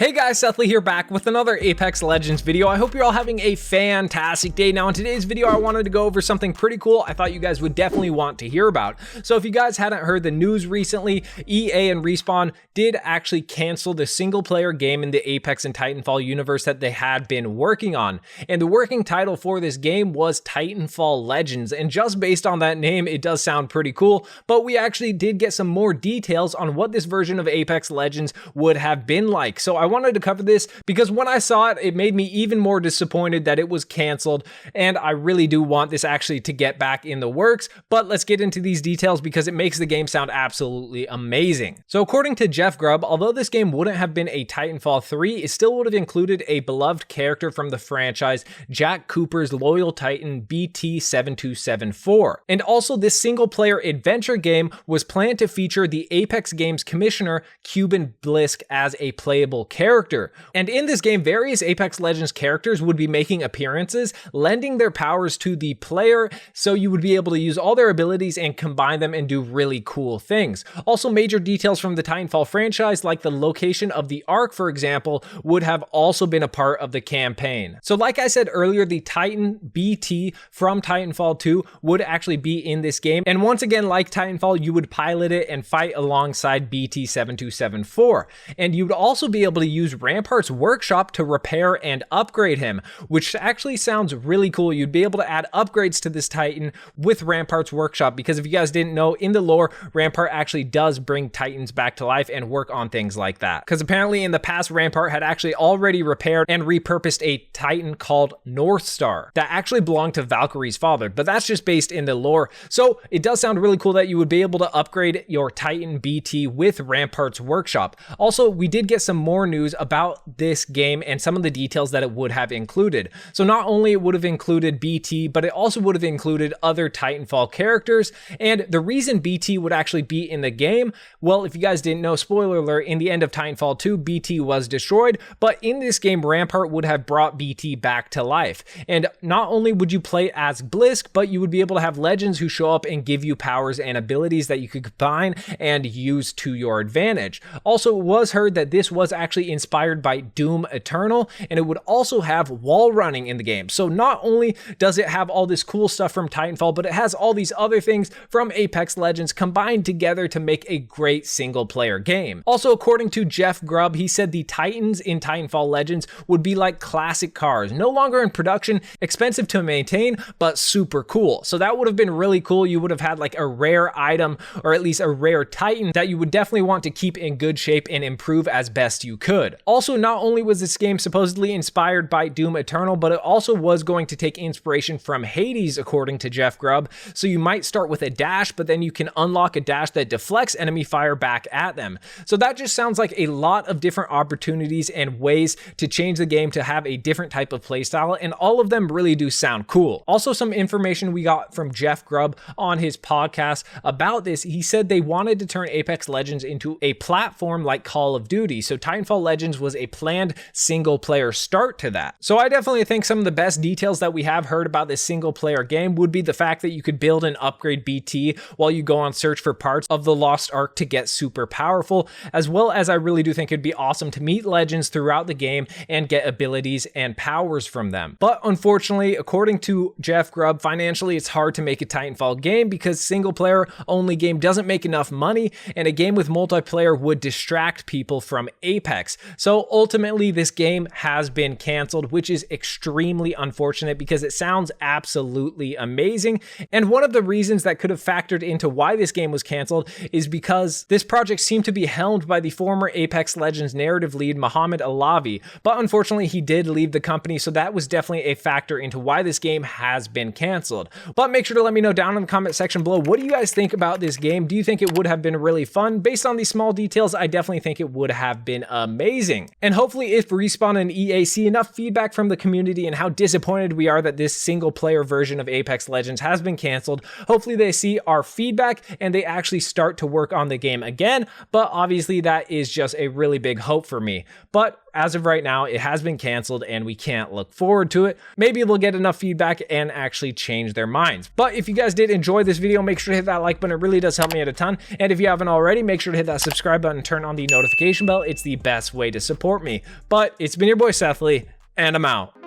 Hey guys, Seth Lee here, back with another Apex Legends video. I hope you're all having a fantastic day. Now in today's video, I wanted to go over something pretty cool I thought you guys would definitely want to hear about. So if you guys hadn't heard the news recently, EA and Respawn did actually cancel the single player game in the Apex and Titanfall universe that they had been working on. And the working title for this game was Titanfall Legends. And just based on that name, it does sound pretty cool, but we actually did get some more details on what this version of Apex Legends would have been like. So I wanted to cover this because when I saw it, it made me even more disappointed that it was canceled, and I really do want this actually to get back in the works. But let's get into these details because it makes the game sound absolutely amazing. So according to Jeff Grubb, although this game wouldn't have been a Titanfall 3, it still would have included a beloved character from the franchise, Jack Cooper's loyal Titan BT-7274. And also this single player adventure game was planned to feature the Apex Games commissioner, Cuban Blisk, as a playable character. And in this game, various Apex Legends characters would be making appearances, lending their powers to the player, so you would be able to use all their abilities and combine them and do really cool things. Also, major details from the Titanfall franchise, like the location of the Ark, for example, would have also been a part of the campaign. So like I said earlier, the Titan BT from Titanfall 2 would actually be in this game. And once again, like Titanfall, you would pilot it and fight alongside BT-7274. And you'd also be able to use Rampart's workshop to repair and upgrade him, which actually sounds really cool. You'd be able to add upgrades to this Titan with Rampart's workshop, because if you guys didn't know, in the lore, Rampart actually does bring Titans back to life and work on things like that. Because apparently in the past, Rampart had actually already repaired and repurposed a Titan called Northstar that actually belonged to Valkyrie's father, but that's just based in the lore. So it does sound really cool that you would be able to upgrade your Titan BT with Rampart's workshop. Also, we did get some more news about this game and some of the details that it would have included. So not only it would have included BT, but it also would have included other Titanfall characters. And the reason BT would actually be in the game, well, if you guys didn't know, spoiler alert, in the end of Titanfall 2, BT was destroyed, but in this game, Rampart would have brought BT back to life. And not only would you play as Blisk, but you would be able to have legends who show up and give you powers and abilities that you could combine and use to your advantage. Also, it was heard that this was actually inspired by Doom Eternal, and it would also have wall running in the game. So not only does it have all this cool stuff from Titanfall, but it has all these other things from Apex Legends combined together to make a great single player game. Also, according to Jeff Grubb, he said the Titans in Titanfall Legends would be like classic cars, no longer in production, expensive to maintain, but super cool. So that would have been really cool. You would have had like a rare item, or at least a rare Titan, that you would definitely want to keep in good shape and improve as best you could. Also, not only was this game supposedly inspired by Doom Eternal, but it also was going to take inspiration from Hades, according to Jeff Grubb. So you might start with a dash, but then you can unlock a dash that deflects enemy fire back at them. So that just sounds like a lot of different opportunities and ways to change the game to have a different type of playstyle, and all of them really do sound cool. Also, some information we got from Jeff Grubb on his podcast about this, he said they wanted to turn Apex Legends into a platform like Call of Duty. So Titanfall Legends was a planned single player start to that. So I definitely think some of the best details that we have heard about this single player game would be the fact that you could build and upgrade BT while you go on search for parts of the Lost Ark to get super powerful, as well as I really do think it'd be awesome to meet legends throughout the game and get abilities and powers from them. But unfortunately, according to Jeff Grubb, financially it's hard to make a Titanfall game because single player only game doesn't make enough money, and a game with multiplayer would distract people from Apex. So ultimately this game has been canceled, which is extremely unfortunate because it sounds absolutely amazing. And one of the reasons that could have factored into why this game was canceled is because this project seemed to be helmed by the former Apex Legends narrative lead, Mohamed Alavi. But unfortunately, he did leave the company, so that was definitely a factor into why this game has been canceled. But make sure to let me know down in the comment section below, what do you guys think about this game? Do you think it would have been really fun? Based on these small details, I definitely think it would have been amazing. And hopefully if Respawn and EA see enough feedback from the community and how disappointed we are that this single player version of Apex Legends has been canceled, hopefully they see our feedback and they actually start to work on the game again. But obviously that is just a really big hope for me. But as of right now, it has been canceled and we can't look forward to it. Maybe they'll get enough feedback and actually change their minds. But if you guys did enjoy this video, make sure to hit that like button. It really does help me out a ton. And if you haven't already, make sure to hit that subscribe button and turn on the notification bell. It's the best way to support me. But it's been your boy Sethly, and I'm out.